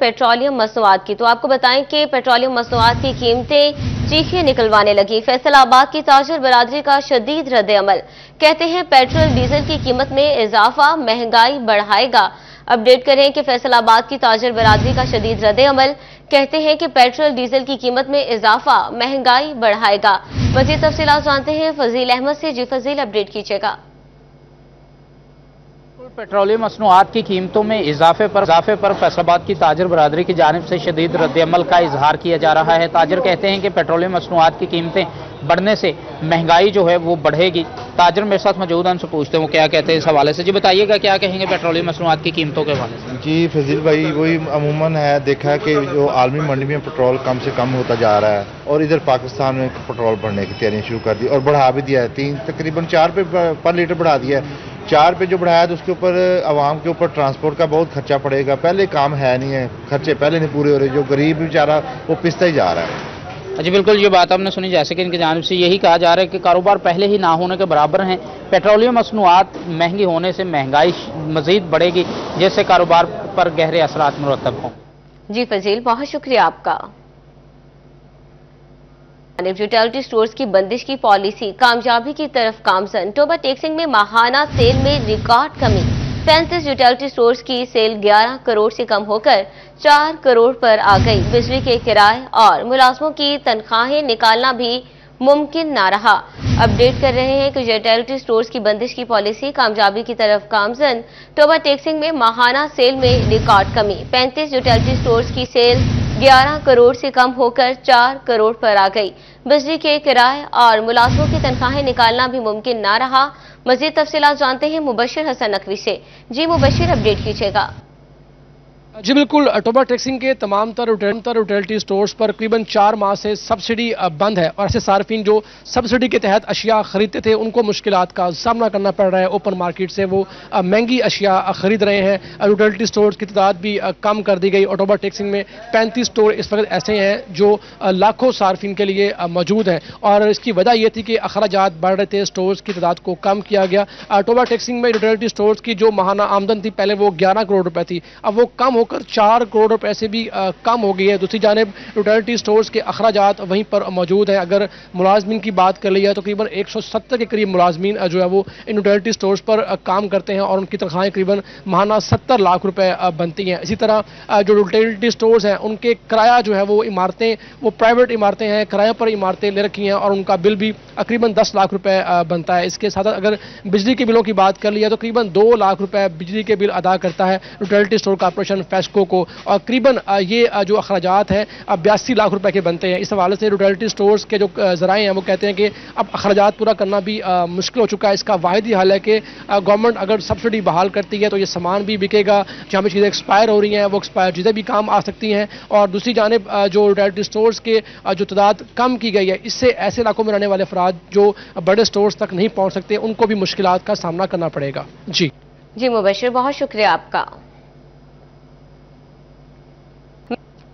Petroleum मसनूआत की। तो आपको बताएं कि पेट्रोलियम मसनूआत की कीमतें चीखें निकलवाने लगी। फैसलाबाद की ताजर बरादरी का शदीद रद्द-ए-अमल। कहते हैं पेट्रोल डीजल की कीमत में इजाफा महंगाई बढ़ाएगा। अपडेट करें कि फैसलाबाद की ताजर बरादरी का शदीद रद्द-ए-अमल। कहते हैं कि पेट्रोल डीजल की कीमत में इजाफा महंगाई बढ़ाएगा। मज़ीद तफसीलात जानते हैं फजील अहमद से। जी फजील, अपडेट कीजिएगा। पेट्रोलियम मसनूआत की कीमतों में इजाफे पर फैसलाबाद की ताजर बरादरी की जानिब से शदीद रद्द-ए-अमल का इजहार किया जा रहा है। ताजर कहते हैं कि पेट्रोलियम मसनूआत की कीमतें बढ़ने से महंगाई जो है वो बढ़ेगी। ताजर मेरे साथ मौजूद हैं, उनसे पूछते हैं वो क्या कहते हैं इस हवाले से। जी बताइएगा, क्या कहेंगे पेट्रोलियम मसनूआत की कीमतों के हवाले से? जी फजील भाई, वही अमूमन है, देखा है कि जो आलमी मंडी में पेट्रोल कम से कम होता जा रहा है और इधर पाकिस्तान में पेट्रोल बढ़ने की तैयारियां शुरू कर दी और बढ़ा भी दिया है। तकरीबन 4 रुपये पर लीटर बढ़ा दिया है। 4 रुपये जो बढ़ाया तो उसके ऊपर आवाम के ऊपर ट्रांसपोर्ट का बहुत खर्चा पड़ेगा। पहले काम है नहीं है, खर्चे पहले नहीं पूरे हो रहे, जो गरीब बेचारा वो पिसता ही जा रहा है। जी बिल्कुल, ये बात आपने सुनी, जैसे कि इनकी जानिब से यही कहा जा रहा है कि कारोबार पहले ही ना होने के बराबर हैं। पेट्रोलियम मसनूआत महंगी होने से महंगाई मजीद बढ़ेगी, जिससे कारोबार पर गहरे असरात मुरतब हों। जी फजील, बहुत शुक्रिया आपका। यूटिलिटी स्टोर्स की बंदिश की पॉलिसी कामयाबी की तरफ गामजन। टोबा टेक्सिंग में माहाना सेल में रिकॉर्ड कमी। 35 यूटिलिटी स्टोर्स की सेल 11 करोड़ से कम होकर 4 करोड़ पर आ गई। बिजली के किराए और मुलाजमों की तनख्वाहें निकालना भी मुमकिन ना रहा। अपडेट कर रहे हैं कि यूटिलिटी स्टोर्स की बंदिश की पॉलिसी कामयाबी की तरफ गामजन। टोबा टेक्सिंग में माहाना सेल में रिकॉर्ड कमी। 35 यूटिलिटी स्टोर्स की सेल 11 करोड़ से कम होकर 4 करोड़ पर आ गई। बिजली के किराए और मुलाजमों की तनख्वाहें निकालना भी मुमकिन ना रहा। मजीद तफसीलात जानते हैं मुबशिर हसन नकवी से। जी मुबशिर, अपडेट कीजिएगा। जी बिल्कुल, टोबा टेक्सिंग के तमाम तर यूटिलिटी स्टोर्स पर तकरीबन 4 माह से सब्सिडी बंद है और ऐसे सार्फिन जो सब्सिडी के तहत अशिया खरीदते थे उनको मुश्किलात का सामना करना पड़ रहा है। ओपन मार्केट से वो महंगी अशिया खरीद रहे हैं। यूटिलिटी स्टोर्स की तादाद भी कम कर दी गई और टोबा टेक्सिंग में 35 स्टोर इस वक्त ऐसे हैं जो लाखों सार्फिन के लिए मौजूद हैं और इसकी वजह यह थी कि अखराजात बढ़ रहे थे, स्टोर्स की तादाद को कम किया गया। टोबा टेक्सिंग में यूटिलिटी स्टोर्स की जो माहाना आमदन थी पहले वो 11 करोड़ रुपए थी, अब वो कम होकर 4 करोड़ रुपए से भी कम हो गई है। दूसरी जानिब यूटिलिटी स्टोर्स के अखराजात वहीं पर मौजूद हैं। अगर मुलाजमीन की बात कर ली जाए तो तकरीबन 170 के करीब मुलाजमीन जो है वो इन यूटिलिटी स्टोर्स पर काम करते हैं और उनकी तनख्वाहें तकरीबन माहाना 70 लाख रुपए बनती हैं। इसी तरह जो यूटिलिटी स्टोर्स हैं उनके किराया जो है वो इमारतें, वो प्राइवेट इमारतें हैं, किराए पर इमारतें ले रखी हैं और उनका बिल भी तकरीबन 10 लाख रुपए बनता है। इसके साथ अगर बिजली के बिलों की बात कर ली जाए तो तकरीबन 2 लाख रुपए बिजली के बिल अदा करता है यूटिलिटी स्टोर कॉर्पोरेशन फेस्को को और करीबन ये जो अखराजात हैं 82 लाख रुपए के बनते हैं। इस हवाले से यूटिलिटी स्टोर्स के जो ज़राए हैं वो कहते हैं कि अब अखराजात पूरा करना भी मुश्किल हो चुका है। इसका वाहिद ही हल है कि गवर्नमेंट अगर सब्सिडी बहाल करती है तो ये सामान भी बिकेगा, जहाँ पर चीज़ें एक्सपायर हो रही हैं वो एक्सपायर चीज़ें भी काम आ सकती हैं और दूसरी जानिब जो यूटिलिटी स्टोर्स के जो तादाद कम की गई है इससे ऐसे इलाकों में रहने वाले अफराद जो बड़े स्टोर्स तक नहीं पहुँच सकते उनको भी मुश्किलात का सामना करना पड़ेगा। जी मुबशिर, बहुत शुक्रिया आपका।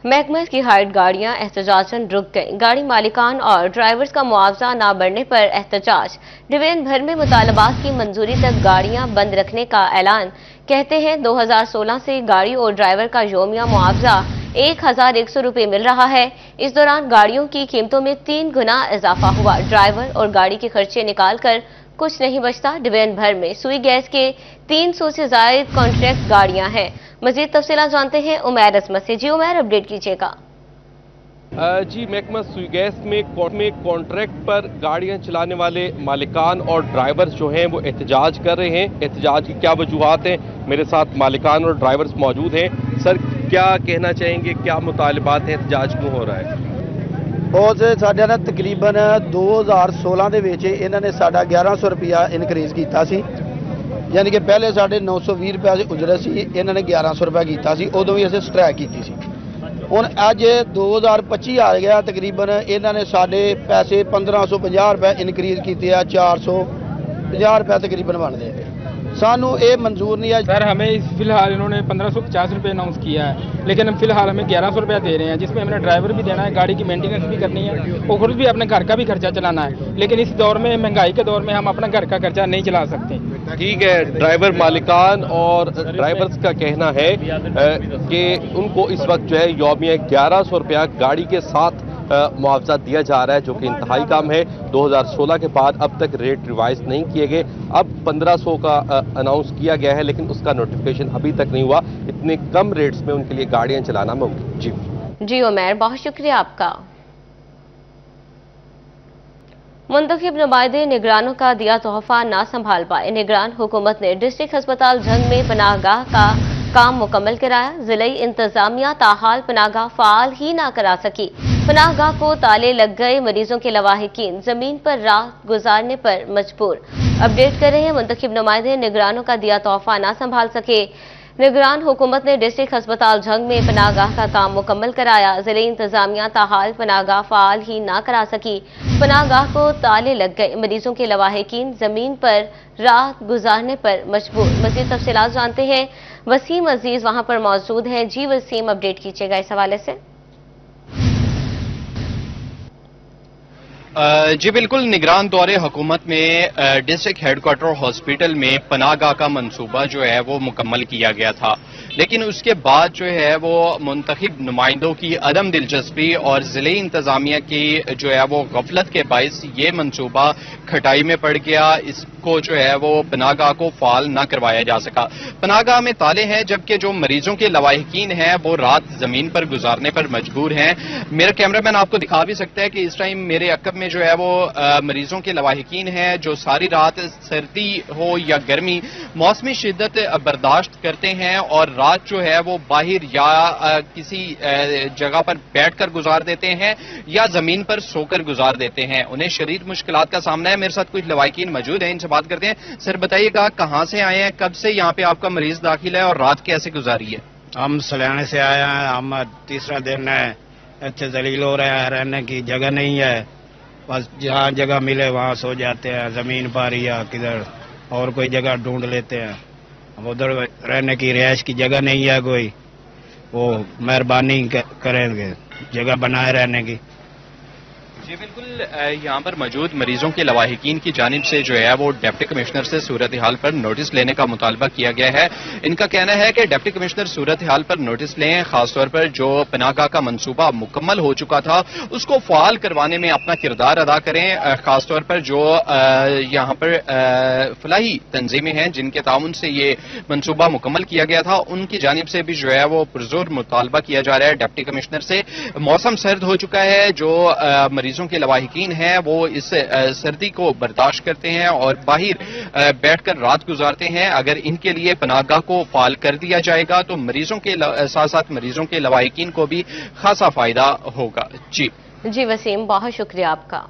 महकमे की हाइट गाड़ियां एहतजाजन रुक गईं। गाड़ी मालिकान और ड्राइवर्स का मुआवजा न बढ़ने पर एहतजाज। डिवीजन भर में मुतालबात की मंजूरी तक गाड़ियां बंद रखने का ऐलान। कहते हैं 2016 से गाड़ी और ड्राइवर का योमिया मुआवजा 1100 रुपये मिल रहा है। इस दौरान गाड़ियों की कीमतों में 3 गुना इजाफा हुआ। ड्राइवर और गाड़ी के खर्चे निकालकर कुछ नहीं बचता। डिवीजन भर में सुई गैस के 300 से ज्यादा कॉन्ट्रैक्ट गाड़ियां हैं। मजीद तफसीलात जानते हैं उमैर असमत से। जी उमैर, अपडेट कीजिएगा। जी, महकमा सुई गैस में कॉन्ट्रैक्ट पर गाड़ियां चलाने वाले मालिकान और ड्राइवर्स जो हैं वो एहतजाज कर रहे हैं। एहतजाज की क्या वजूहात हैं? मेरे साथ मालिकान और ड्राइवर्स मौजूद हैं। सर, क्या कहना चाहेंगे, क्या मुतालबात हैं, एहतजाज क्यों हो रहा है? बहुत साढ़े ना तकरीबन 2016 ਦੇ ਵਿੱਚ ਇਹਨਾਂ ਨੇ ਸਾਡਾ 1100 रुपया ਇਨਕਰੀਜ਼ ਕੀਤਾ ਸੀ, यानी कि पहले साढ़े 920 रुपये उजरत सी, इन्हों ने 1100 रुपया किया सी, उदों भी असें स्ट्राइक की सी। हुण अज 2025 आ गया, तकरीबन इन्होंने साढ़े पैसे 1550 रुपये इनक्रीज़ किए, 450 रुपये तकरीबन बनते हैं। सानू ये मंजूर नहीं है। सर हमें फिलहाल इन्होंने 1550 रुपये अनाउंस किया है, लेकिन हम फिलहाल हमें 1100 रुपया दे रहे हैं, जिसमें हमने ड्राइवर भी देना है, गाड़ी की मेंटेनेंस भी करनी है और खुद भी अपने घर का भी खर्चा चलाना है। लेकिन इस दौर में, महंगाई के दौर में, हम अपना घर का खर्चा नहीं चला सकते। ठीक है, ड्राइवर मालिकान और ड्राइवर्स का कहना है कि उनको इस वक्त जो है यौमिया 1100 रुपया गाड़ी के साथ मुआवजा दिया जा रहा है, जो कि इंतहाई कम है। 2016 के बाद अब तक रेट रिवाइज नहीं किए गए। अब 1500 का अनाउंस किया गया है, लेकिन उसका नोटिफिकेशन अभी तक नहीं हुआ। इतने कम रेट्स में उनके लिए गाड़ियां चलाना मुमकिन। जी उमैर, बहुत शुक्रिया आपका। मुंतखब नुमाइंदे निगरानों का दिया तोहफा ना संभाल पाए। निगरान हुकूमत ने डिस्ट्रिक्ट अस्पताल झंग में पनाहगाह का काम मुकम्मल कराया। जिले इंतजामिया ताहाल पनाहगाह फाल ही ना करा सकी। पनाहगाह को ताले लग गए। मरीजों के लवाहिकीन जमीन पर रात गुजारने पर मजबूर। अपडेट कर रहे हैं, मुंतखब नुमाइंदे निगरानों का दिया तोहफा ना संभाल सके। निगरान हुकूमत ने डिस्ट्रिक्ट अस्पताल झंग में पनाहगाह का काम मुकम्मल कराया। जिले इंतजामिया ताहाल पनाहगाह फाल ही ना करा सकी। पनाहगाह को ताले लग गए। मरीजों के लवाहिकीन जमीन पर रात गुजारने पर मजबूर। मजीद तफसीलात जानते हैं, वसीम अजीज वहां पर मौजूद हैं। जी वसीम, अपडेट कीजिएगा इस हवाले से। जी बिल्कुल, निगरान दौरे हुकूमत में डिस्ट्रिक्ट हेडक्वार्टर हॉस्पिटल में पनाहगाह का मंसूबा जो है वो मुकम्मल किया गया था, लेकिन उसके बाद जो है वो मुंतखब नुमाइंदों की अदम दिलचस्पी और जिले इंतजामिया की जो है वो गफलत के बायस ये मंसूबा खटाई में पड़ गया। इसको जो है वो पनाहगाह को फाल न करवाया जा सका। पनाहगाह में ताले हैं, जबकि जो मरीजों के लवाहिकीन हैं वो रात जमीन पर गुजारने पर मजबूर हैं। मेरा कैमरामैन आपको दिखा भी सकता है कि इस टाइम मेरे अकब में जो है वो मरीजों के लवाहिकीन हैं जो सारी रात सर्दी हो या गर्मी मौसमी शिद्दत बर्दाश्त करते हैं और रात जो है वो बाहर या किसी जगह पर बैठकर गुजार देते हैं या जमीन पर सोकर गुजार देते हैं। उन्हें शदीद मुश्किलात का सामना है। मेरे साथ कुछ लवाहिकीन मौजूद हैं, इनसे बात करते हैं। सर बताइएगा, कहां से आए हैं, कब से यहाँ पे आपका मरीज दाखिल है और रात कैसे गुजारी है? हम सलियाने से आए हैं, हम तीसरा दिन है। अच्छे जलील हो रहे हैं, रहने की जगह नहीं है, बस जहाँ जगह मिले वहाँ सो जाते हैं, जमीन पर या किधर और कोई जगह ढूंढ लेते हैं। अब उधर रहने की रिहाइश की जगह नहीं है कोई, वो मेहरबानी करेंगे जगह बनाए रहने की। जी बिल्कुल, यहाँ पर मौजूद मरीजों के लवाहिकीन की जानिब से जो है वो डिप्टी कमिश्नर से सूरत हाल पर नोटिस लेने का मुतालबा किया गया है। इनका कहना है कि डिप्टी कमिश्नर सूरत हाल पर नोटिस लें, खासतौर पर जो पनाहगाह का मंसूबा मुकम्मल हो चुका था उसको फाल करवाने में अपना किरदार अदा करें। खासतौर पर जो यहाँ पर फलाही तंजीमें हैं जिनके ताउन से ये मंसूबा मुकम्मल किया गया था, उनकी जानिब से भी जो है वो पुरजोर मुतालबा किया जा रहा है डिप्टी कमिश्नर से। मौसम सर्द हो चुका है, जो मरीजों के लवाहिकीन हैं वो इस सर्दी को बर्दाश्त करते हैं और बाहर बैठकर रात गुजारते हैं। अगर इनके लिए पनाहगाह को फाल कर दिया जाएगा तो मरीजों के साथ साथ मरीजों के लवाहिकीन को भी खासा फायदा होगा। जी वसीम, बहुत शुक्रिया आपका।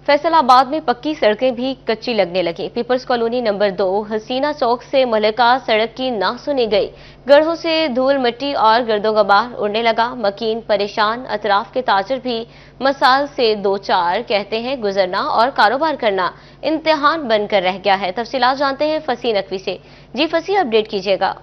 फैसलाबाद में पक्की सड़कें भी कच्ची लगने लगी। पीपल्स कॉलोनी नंबर 2 हसीना चौक से मलिका सड़क की ना सुनी गई। गढ़ों से धूल मिट्टी और गर्दो गबार उड़ने लगा। मकीन परेशान, अतराफ के ताजिर भी मसाल से दो चार कहते हैं गुजरना और कारोबार करना इम्तिहान बनकर रह गया है। तफसीलात जानते हैं फसी नकवी से। जी फसी, अपडेट कीजिएगा।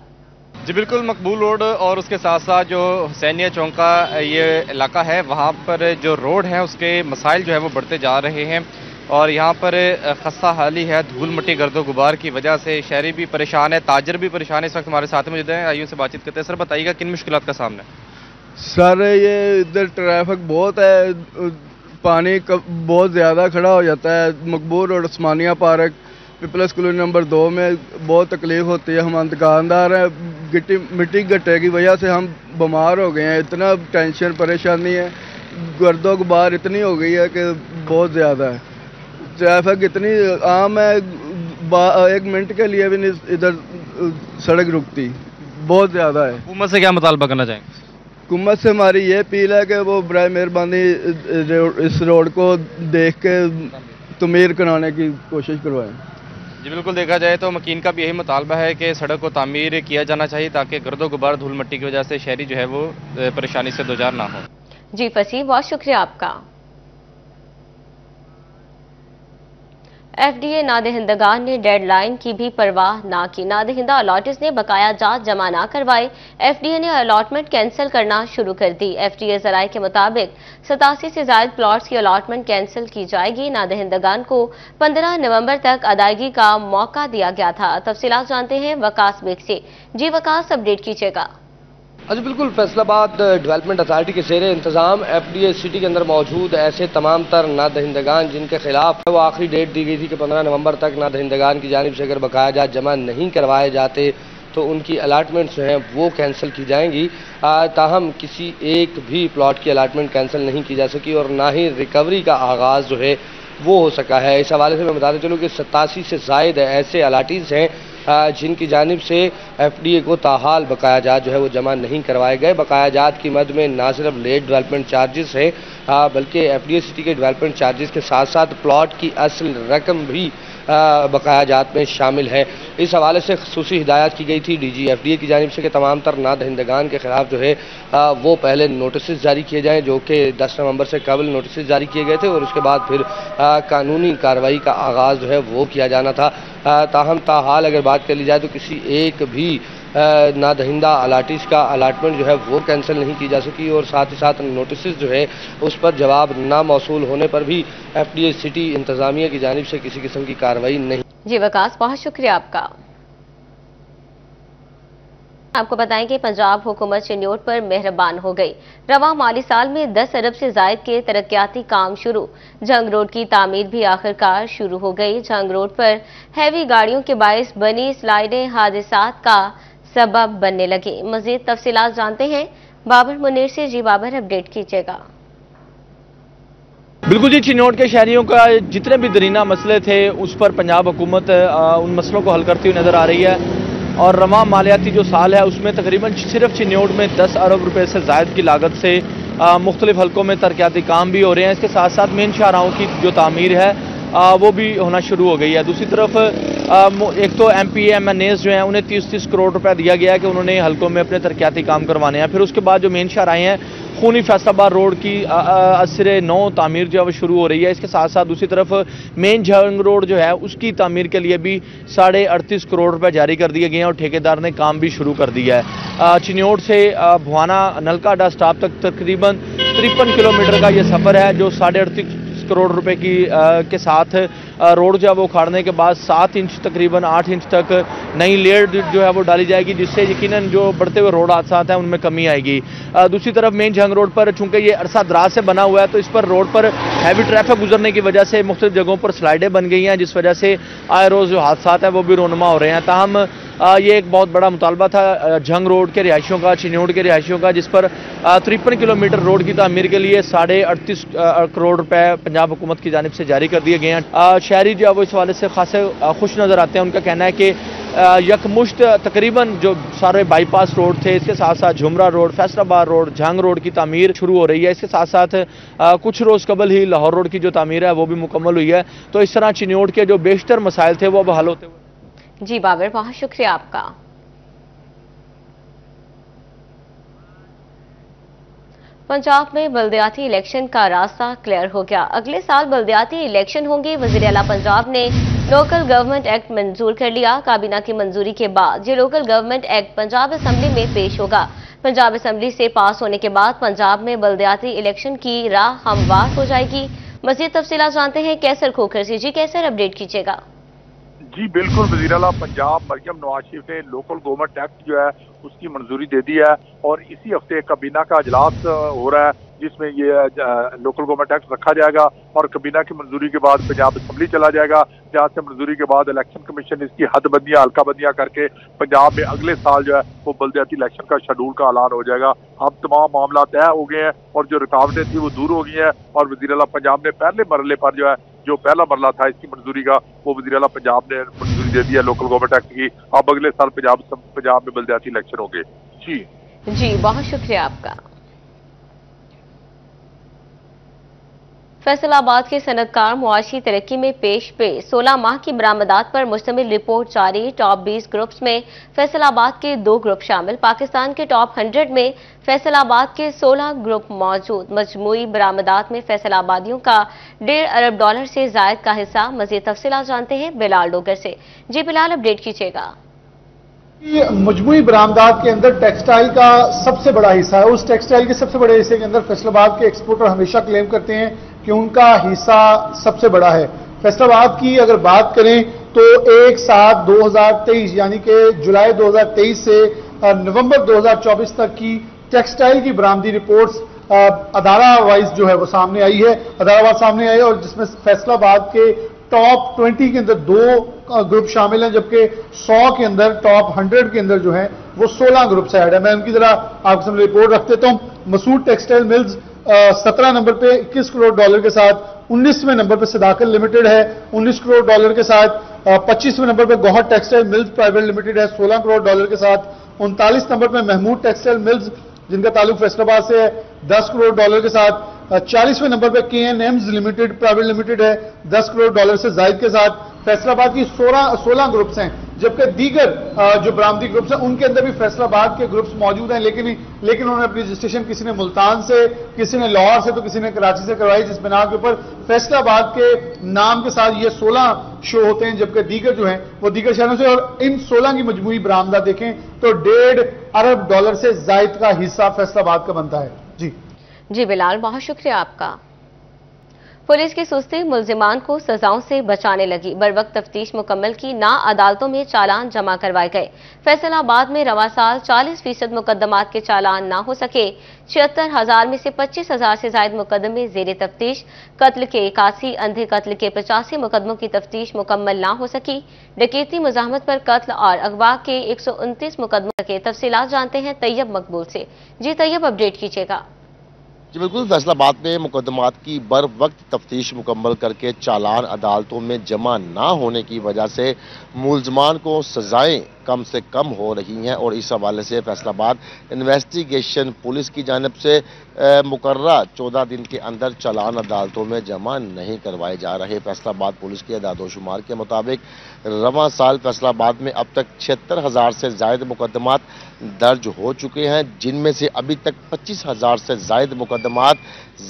जी बिल्कुल, मकबूल रोड और उसके साथ साथ जो हुसैनिया चौक का ये इलाका है वहाँ पर जो रोड है उसके मसाइल जो है वो बढ़ते जा रहे हैं और यहाँ पर खस्ता हाली है। धूल मिट्टी गर्दो गुबार की वजह से शहरी भी परेशान है, ताजर भी परेशान है। इस वक्त हमारे साथ मौजूद हैं, आइए उनसे बातचीत करते हैं। सर बताइएगा किन मुश्किलात का सामना है? सर ये इधर ट्रैफिक बहुत है, पानी बहुत ज़्यादा खड़ा हो जाता है। मकबूल रोड, उस्मानिया पार्क, पीपल्स कॉलोनी नंबर 2 में बहुत तकलीफ होती है। हम दुकानदार हैं, मिट्टी गड्ढे की वजह से हम बीमार हो गए हैं। इतना टेंशन परेशानी है, गर्दो गुबार इतनी हो गई है कि बहुत ज़्यादा है। ट्रैफिक इतनी आम है, 1 मिनट के लिए भी नहीं इधर सड़क रुकती, बहुत ज़्यादा है। हुकूमत से क्या मुतालबा करना चाहेंगे? हुकूमत से हमारी ये अपील है कि वो बराए मेहरबानी इस रोड को देख के तमीर कराने की कोशिश करवाएं। जी बिल्कुल, देखा जाए तो मकीन का भी यही मुतालबा है कि सड़क को तामीर किया जाना चाहिए ताकि गर्दो गुबार धूल मिट्टी की वजह से शहरी जो है वो परेशानी से दो चार ना हो। जी फसी, बहुत शुक्रिया आपका। एफडीए नादहिंदगान ने डेडलाइन की भी परवाह ना की। नादहिंदा अलॉटर्स ने बकाया जात जमा ना करवाए। एफडीए ने अलॉटमेंट कैंसिल करना शुरू कर दी। एफडीए जराये के मुताबिक 87 से ज्यादा प्लॉट्स की अलॉटमेंट कैंसिल की जाएगी। नादहिंदगान को 15 नवंबर तक अदायगी का मौका दिया गया था। तफसीलात जानते हैं वकास बेग से। जी वकास, अपडेट कीजिएगा। अच्छा बिल्कुल, फैसलाबाद डेवलपमेंट अथॉरिटी के ज़ेरे इंतजाम एफडीए सिटी के अंदर मौजूद ऐसे तमाम तर नादहिंदगान जिनके खिलाफ वो आखिरी डेट दी गई थी कि 15 नवंबर तक नादहिंदगान की जानिब से अगर बकाया जात जमा नहीं करवाए जाते तो उनकी अलाटमेंट जो हैं वो कैंसिल की जाएंगी। ताहम किसी एक भी प्लॉट की अलाटमेंट कैंसिल नहीं की जा सकी और ना ही रिकवरी का आगाज़ जो है वो हो सका है। इस हवाले से मैं बताते चलूँ कि 87 से ज़ायद ऐसे अलाटीज़ हैं जिनकी जानिब से एफडीए को ताहाल बकाया जात जो है वो जमा नहीं करवाए गए। बकाया जात की मद में ना सिर्फ लेट डेवलपमेंट चार्जेस है बल्कि एफडीए सिटी के डेवलपमेंट चार्जेस के साथ साथ प्लॉट की असल रकम भी बकाया जात में शामिल है। इस हवाले से खसूसी हिदायत की गई थी डीजी एफडीए की जानिब से कि तमाम तर नादहिंदगान के खिलाफ जो है वो पहले नोटिस जारी किए जाएँ, जो कि 10 नवंबर से कबल नोटिस जारी किए गए थे और उसके बाद फिर कानूनी कार्रवाई का आगाज़ जो है वो किया जाना था। ताहम ताहाल अगर बात कर ली जाए तो किसी एक भी नादहिंदा अलाटीज का अलाटमेंट जो है वो कैंसिल नहीं की जा सकी और साथ ही साथ नोटिस जो है उस पर जवाब ना मौसूल होने पर भी एफडीए सिटी इंतजामिया की जानिब से किसी किस्म की कार्रवाई नहीं। जी वकास, बहुत शुक्रिया आपका। आपको बताएं कि पंजाब हुकूमत चिन्योट पर मेहरबान हो गई। रवा माली साल में 10 अरब से जायद के तरक्याती काम शुरू। जंग रोड की तामीर भी आखिरकार शुरू हो गई। जंग रोड पर हैवी गाड़ियों के बायस बनी स्लाइडें हादसात का सबब बनने लगी। मजीद तफसीलात जानते हैं बाबर मुनीर से। जी बाबर, अपडेट कीजिएगा। बिल्कुल जी, चिन्योट के शहरियों का जितने भी दरीना मसले थे उस पर पंजाब हुकूमत उन मसलों को हल करती हुई नजर आ रही है और रवा मालियाती जो साल है उसमें तकरीबन सिर्फ चिन्योट में 10 अरब रुपए से जायद की लागत से मुख्तलिफ हलकों में तरक्याती काम भी हो रहे हैं। इसके साथ साथ मेन शाहराहों की जो तामीर है वो भी होना शुरू हो गई है। दूसरी तरफ एक तो MPA-MNAs जो हैं उन्हें 30-30 करोड़ रुपए दिया गया है कि उन्होंने हलकों में अपने तरक्याती काम करवाने हैं। फिर उसके बाद जो मेन शाहराहें हैं खूनी फैसलाबाद रोड की असरे 9 तामीर जो है वो शुरू हो रही है। इसके साथ साथ दूसरी तरफ मेन जंग रोड जो है उसकी तामीर के लिए भी 38.5 करोड़ रुपए जारी कर दिए गए हैं और ठेकेदार ने काम भी शुरू कर दिया है। चिन्योट से भुआना नलका अड्डा स्टाफ तक तकरीबन 53 किलोमीटर का ये सफ़र है जो 38.5 करोड़ रुपए की के साथ रोड जो है वो उखाड़ने के बाद 7 इंच तकरीबन 8 इंच तक नई लेयर जो है वो डाली जाएगी, जिससे यकीनन जो बढ़ते हुए रोड हादसात हैं उनमें कमी आएगी। दूसरी तरफ मेन जंग रोड पर चूंकि ये अरसा दराज से बना हुआ है तो इस पर रोड पर हैवी ट्रैफिक गुजरने की वजह से मुख्तलिफ जगहों पर स्लाइडें बन गई हैं, जिस वजह से आए रोज जो हादसात हैं वो भी रोनुमा हो रहे हैं। ताहम ये एक बहुत बड़ा मुतालबा था जंग रोड के रिहायशियों का, चिन्योट के रिहायशियों का, जिस पर 53 किलोमीटर रोड की तामीर के लिए 38.5 करोड़ रुपए पंजाब हुकूमत की जानिब से जारी कर दिए गए हैं। शहरी जो है वो इस हवाले से खासे खुश नज़र आते हैं। उनका कहना है कि यकमुश्त तकरीबन जो सारे बाईपास रोड थे, इसके साथ साथ झुमरा रोड, फैसलाबाद रोड, जंग रोड की तामीर शुरू हो रही है। इसके साथ साथ कुछ रोज़ कबल ही लाहौर रोड की जो तामीर है वो भी मुकम्मल हुई है। तो इस तरह चिन्योट के जो बेशतर मसाइल थे वो अब हल होते हुए। जी बाबर, बहुत शुक्रिया आपका। पंजाब में बल्दियाती इलेक्शन का रास्ता क्लियर हो गया। अगले साल बल्दियाती इलेक्शन होंगे। वज़ीर आला पंजाब ने लोकल गवर्नमेंट एक्ट मंजूर कर लिया। काबीना की मंजूरी के बाद ये local government act Punjab assembly में पेश होगा। पंजाब असेंबली से पास होने के बाद पंजाब में बल्दियाती इलेक्शन की राह हमवार हो जाएगी। मज़ीद तफसीलात जानते हैं कैसर खोखर से। जी कैसर, अपडेट कीजिएगा। जी बिल्कुल, वज़ीर आला पंजाब मरियम नवाज शरीफ ने लोकल गवर्नमेंट एक्ट जो है उसकी मंजूरी दे दी है और इसी हफ्ते काबीना का इजलास हो रहा है जिसमें ये लोकल गवर्नमेंट एक्ट रखा जाएगा और काबीना की मंजूरी के बाद पंजाब असेंबली चला जाएगा, जहाँ से मंजूरी के बाद इलेक्शन कमीशन इसकी हदबंदियां हल्का बंदियां करके पंजाब में अगले साल जो है वो बल्दियाती इलेक्शन का शेड्यूल का ऐलान हो जाएगा। अब तमाम मामला तय हो गए हैं और जो रुकावटें थी वो दूर हो गई हैं और वज़ीर आला पंजाब ने पहले मरले पर जो है जो पहला मरला था इसकी मंजूरी का वो वज़ीर आला पंजाब ने मंजूरी दे दी है लोकल गवर्नमेंट एक्ट की। अब अगले साल पंजाब में बल्दियाती इलेक्शन होंगे। जी बहुत शुक्रिया आपका। फैसलाबाद के सनतकार मुआशी तरक्की में पेश पे 16 माह की बरामदात पर मुश्तमिल रिपोर्ट जारी। टॉप 20 ग्रुप्स में फैसलाबाद के 2 ग्रुप शामिल। पाकिस्तान के टॉप 100 में फैसलाबाद के 16 ग्रुप मौजूद। मजमूई बरामदात में फैसलाबादियों का $1.5 अरब से जायद का हिस्सा। मजीद तफसीलात जानते हैं बिलाल डोगर से। जी बिलाल, अपडेट कीजिएगा। मजमूई बरामदात के अंदर टेक्सटाइल का सबसे बड़ा हिस्सा है। उस टेक्सटाइल के सबसे बड़े हिस्से के अंदर फैसलाबाद के एक्सपोर्टर हमेशा क्लेम करते हैं कि उनका हिस्सा सबसे बड़ा है। फैसलाबाद की अगर बात करें तो 1/7/2023 यानी कि जुलाई 2023 से नवंबर 2024 तक की टेक्सटाइल की बरामदी रिपोर्ट्स अदारा वाइज जो है वो सामने आई है, अदारावार सामने आई है, और जिसमें फैसलाबाद के टॉप 20 के अंदर 2 ग्रुप शामिल हैं, जबकि 100 के अंदर टॉप 100 के अंदर जो है वो 16 ग्रुप ऐड है। मैं उनकी जरा आपके सामने रिपोर्ट रख देता हूं। मसूद टेक्सटाइल मिल्स 17 नंबर पे $21 करोड़ के साथ, 19वें नंबर पे सदाकत लिमिटेड है $19 करोड़ के साथ, 25वें नंबर पे Gohar textile mills private limited है $16 करोड़ के साथ, 39 नंबर पे महमूद टेक्सटाइल मिल्स जिनका ताल्लुक फैसलाबाद से है $10 करोड़ के साथ, 40वें नंबर पे KNMs लिमिटेड प्राइवेट लिमिटेड है $10 करोड़ से जायद के साथ। फैसलाबाद की 16 ग्रुप्स हैं, जबकि दीगर जो बरामदी ग्रुप्स हैं उनके अंदर भी फैसलाबाद के ग्रुप्स मौजूद हैं, लेकिन उन्होंने अपनी रजिस्ट्रेशन किसी ने मुल्तान से, किसी ने लाहौर से, तो किसी ने कराची से करवाई, जिस बिना के ऊपर फैसलाबाद के नाम के साथ ये 16 शो होते हैं, जबकि दीगर जो हैं वो दीगर शहरों से। और इन 16 की मजमूई बरामदा देखें तो $1.5 अरब से जायद का हिस्सा फैसलाबाद का बनता है। जी बिलाल, बहुत शुक्रिया आपका। पुलिस की सुस्ती मुल्जिमान को सजाओं से बचाने लगी। बरवक्त तफ्तीश मुकम्मल की, ना अदालतों में चालान जमा करवाए गए। फैसलाबाद में रवा साल 40% मुकदमात के चालान ना हो सके। 76,000 में से 25,000 से ज्यादा मुकदमे जेर तफ्तीश। कत्ल के 81, अंधे कत्ल के 85 मुकदमों की तफ्तीश मुकम्मल ना हो सकी। डकैती, मुजाहमत पर कत्ल और अगवा के 129 मुकदमों के तफसीलात जानते हैं तैयब मकबूल से। जी तैयब, अपडेट कीजिएगा। जी बिल्कुल, फैसलाबाद में मुकदमात की बर वक्त तफ्तीश मुकम्मल करके चालान अदालतों में जमा ना होने की वजह से मुल्ज़मान को सजाएं कम से कम हो रही हैं, और इस हवाले से फैसलाबाद इन्वेस्टिगेशन पुलिस की जानिब से मुकर्ररा 14 दिन के अंदर चालान अदालतों में जमा नहीं करवाए जा रहे। फैसलाबाद पुलिस के अदादोशुमार के मुताबिक रवां साल फैसलाबाद में अब तक 76,000 से जायद मुकदमात दर्ज हो चुके हैं, जिनमें से अभी तक 25,000 से जायद मुकदमात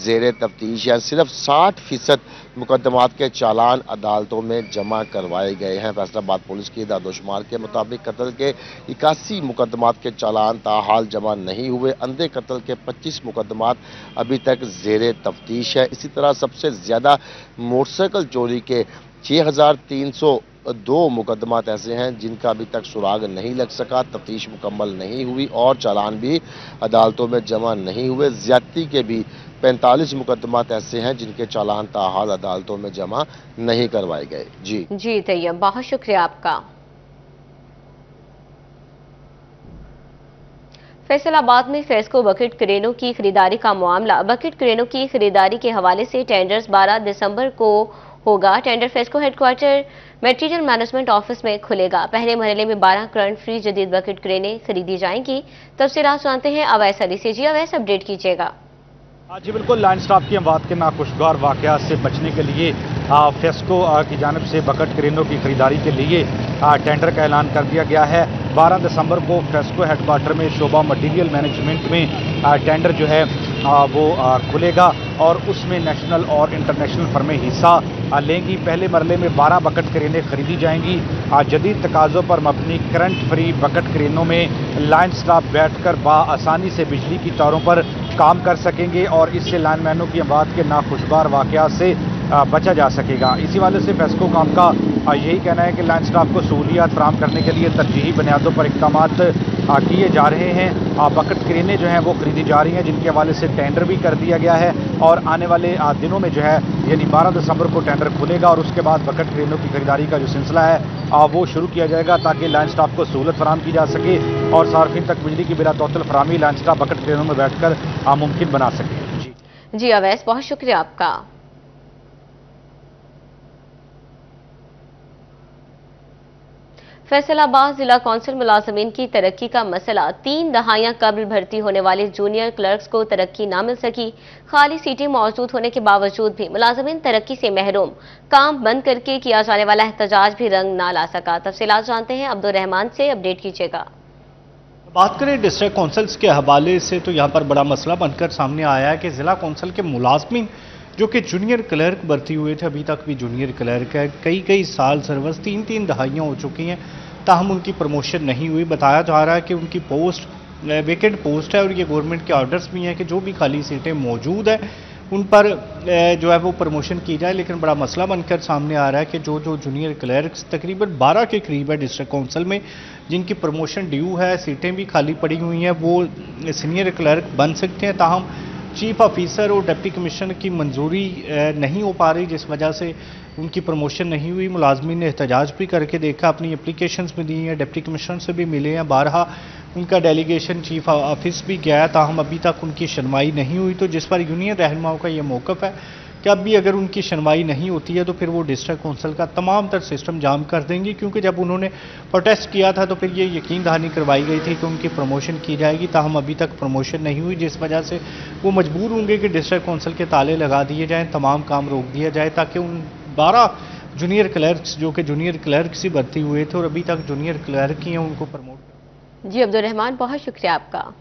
जेर तफ्तीश हैं। सिर्फ 60% मुकदमात के चालान अदालतों में जमा करवाए गए हैं। फैसलाबाद पुलिस की दादोशुमार के मुताबिक कत्ल के 81 मुकदमात के चालान ताहाल जमा नहीं हुए। अंधे कत्ल के 25 मुकदमात अभी तक जेर तफ्तीश है। इसी तरह सबसे ज्यादा मोटरसाइकिल चोरी के 6,302 मुकदमात ऐसे हैं जिनका अभी तक सुराग नहीं लग सका, तफ्तीश मुकम्मल नहीं हुई और चालान भी अदालतों में जमा नहीं हुए। ज्यादती के भी 45 मुकदमात ऐसे हैं जिनके चालान ताहाल अदालतों में जमा नहीं करवाए गए। जी तैयब, बहुत शुक्रिया आपका। फैसलाबाद में फेस्को बकेट क्रेनों की खरीदारी का मामला। बकेट क्रेनों की खरीदारी के हवाले से टेंडर्स 12 दिसंबर को होगा। Tender FESCO headquarter material management office में खुलेगा। पहले मरहले में 12 करंट फ्री जदीद बकेट क्रेनें खरीदी जाएंगी। तफसीलात जानते हैं अवैस अली से। जी अवैस, अपडेट कीजिएगा। जी बिल्कुल, लाइन स्टाफ की बात के नाखुशगवार वाकयात से बचने के लिए फेस्को की जानिब से बकेट क्रेनों की खरीदारी के लिए टेंडर का ऐलान कर दिया गया है। 12 दिसंबर को फेस्को हेडक्वार्टर में शोबा मटीरियल मैनेजमेंट में टेंडर जो है वो खुलेगा और उसमें नेशनल और इंटरनेशनल फर्में हिस्सा लेंगी। पहले मरले में 12 बकेट क्रेनें खरीदी जाएंगी। जदीद तकाज़ों पर मबनी करंट फ्री बकेट क्रेनों में लाइन स्टाफ बैठकर बआसानी से बिजली की तारों पर काम कर सकेंगे और इससे लाइनमैनों की अमवात के नाखुशगवार वाकयात से बचा जा सकेगा। इसी वाले से फेस्को काम का यही कहना है कि लाइन स्टाफ को सहूलियात फराहम करने के लिए तरजीही बुनियादों पर इक़दामात किए जा रहे हैं। बकेट क्रेनें जो हैं वो खरीदी जा रही हैं, जिनके हवाले से टेंडर भी कर दिया गया है और आने वाले दिनों में जो है यानी 12 दिसंबर को टेंडर खुलेगा और उसके बाद बकेट क्रेनों की खरीदारी का जो सिलसिला है वो शुरू किया जाएगा ताकि लाइन स्टाफ को सहूलत फराहम की जा सके और सार्फिन तक बिजली की बिला तौतल फराहमी लाइन स्टाफ बकेट क्रेनों में बैठकर मुमकिन बना सके। जी अवैस, बहुत शुक्रिया आपका। फैसलाबाद जिला कौंसिल मुलाजमीन की तरक्की का मसला 3 दहाइयां कबल भर्ती होने वाले जूनियर क्लर्क्स को तरक्की न मिल सकी। खाली सीटें मौजूद होने के बावजूद भी मुलाजमीन तरक्की से महरूम। काम बंद करके किया जाने वाला एहतजाज भी रंग ना ला सका। तफसीलात जानते हैं अब्दुल रहमान से, अपडेट कीजिएगा। बात करें डिस्ट्रिक्ट कौंसिल्स के हवाले से तो यहाँ पर बड़ा मसला बनकर सामने आया है कि जिला कौंसिल के मुलाजमीन जो कि जूनियर क्लर्क भर्ती हुए थे, अभी तक भी जूनियर क्लर्क है, कई साल सर्विस 3 दहाइयाँ हो चुकी हैं, ताहम उनकी प्रमोशन नहीं हुई। बताया जा रहा है कि उनकी पोस्ट वेकेंट पोस्ट है और ये गवर्नमेंट के ऑर्डर्स भी हैं कि जो भी खाली सीटें मौजूद हैं उन पर जो है वो प्रमोशन की जाए। लेकिन बड़ा मसला बनकर सामने आ रहा है कि जो जूनियर क्लर्क्स तकरीबन 12 के करीब है डिस्ट्रिक्ट कौंसिल में, जिनकी प्रमोशन ड्यू है, सीटें भी खाली पड़ी हुई हैं, वो सीनियर क्लर्क बन सकते हैं, ताहम चीफ ऑफिसर और डिप्टी कमिश्नर की मंजूरी नहीं हो पा रही, जिस वजह से उनकी प्रमोशन नहीं हुई। मुलाजमीन ने एहतजाज भी करके देखा, अपनी एप्लीकेशंस भी दी हैं, डिप्टी कमिश्नर से भी मिले हैं, बारहा उनका डेलीगेशन चीफ ऑफिस भी गया है, ताहम अभी तक उनकी सुनवाई नहीं हुई। तो जिस पर यूनियन रहनुमाओं का ये मौक़िफ़ है कि अब भी अगर उनकी सुनवाई नहीं होती है तो फिर वो डिस्ट्रिक्ट कौंसिल का तमाम तर सिस्टम जाम कर देंगे, क्योंकि जब उन्होंने प्रोटेस्ट किया था तो फिर ये यकीन दहानी करवाई गई थी कि उनकी प्रमोशन की जाएगी, ताहम अभी तक प्रमोशन नहीं हुई, जिस वजह से वो मजबूर होंगे कि डिस्ट्रिक्ट कौंसिल के ताले लगा दिए जाएँ, तमाम काम रोक दिया जाए, ताकि उन 12 जूनियर क्लर्क्स जो कि जूनियर क्लर्क्स ही भर्ती हुए थे और अभी तक जूनियर क्लर्क ही हैं, उनको प्रमोट। जी अब्दुल रहमान, बहुत शुक्रिया आपका।